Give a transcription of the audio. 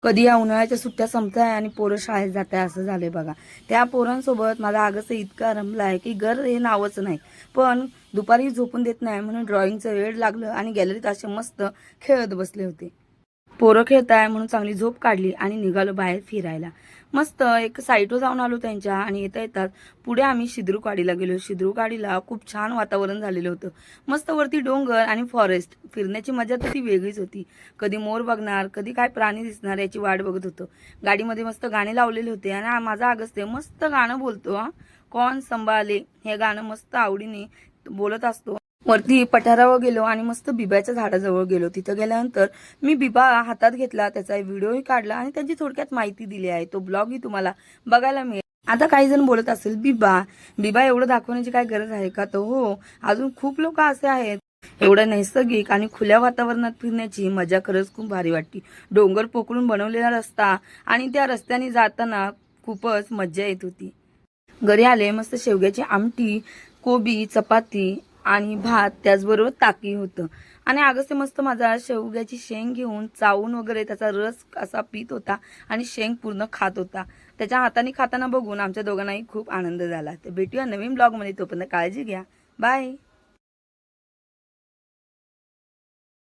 कधी या उन्हाळ्याच्या सुट्ट्या संपताय आणि पोरं शाळेत जात आहे असं झालंय बघा. त्या पोरांसोबत माझा आगस इतका रमला आहे की घर हे नावच नाही. पण दुपारी झोपून देत नाही म्हणून ड्रॉइंगचं वेळ लागलं आणि गॅलरीत असे मस्त खेळत बसले होते. पोरं खेळताय म्हणून चांगली झोप काढली आणि निघालो बाहेर फिरायला. मस्त एक साईटवर जाऊन आलो त्यांच्या आणि येता येतात पुढे आम्ही शिद्रुकाडीला गेलो. शिद्रुकाडीला खूप छान वातावरण झालेलं होतं. मस्त वरती डोंगर आणि फॉरेस्ट. फिरण्याची मजा तर ती वेगळीच होती. कधी मोर बघणार, कधी काय प्राणी दिसणार याची वाट बघत होतो. गाडीमध्ये मस्त गाणे लावलेले होते आणि माझा अगस्त्य मस्त गाणं बोलतो हा. कौन संभाले हे गाणं मस्त आवडीने बोलत असतो. वरती पठारावर गेलो आणि मस्त बिब्याच्या झाडाजवळ गेलो. तिथं गेल्यानंतर मी बिबा हातात घेतला, त्याचा व्हिडिओही काढला आणि त्याची थोडक्यात माहिती दिली आहे. तो ब्लॉगही तुम्हाला बघायला मिळेल. आता काही जण बोलत असेल बिबा बिबा एवढं दाखवण्याची काय गरज आहे का? तर हो, अजून खूप लोक असे आहेत. एवढ्या नैसर्गिक आणि खुल्या वातावरणात फिरण्याची मजा खरंच खूप भारी वाटते. डोंगर पोखरून बनवलेला रस्ता आणि त्या रस्त्याने जाताना खूपच मजा येत होती. घरी आले मस्त शेवग्याची आमटी, कोबी, चपाती आणि भात, त्याचबरोबर ताकही होतं. आणि अगस्त्य मस्त माझा शेवग्याची शेंग घेऊन चावून वगैरे त्याचा रस असा पीत होता आणि शेंग पूर्ण खात होता. त्याच्या हाताने खाताना बघून आमच्या दोघांनाही खूप आनंद झाला. तर भेटूया नवीन ब्लॉगमध्ये. तोपर्यंत काळजी घ्या. बाय.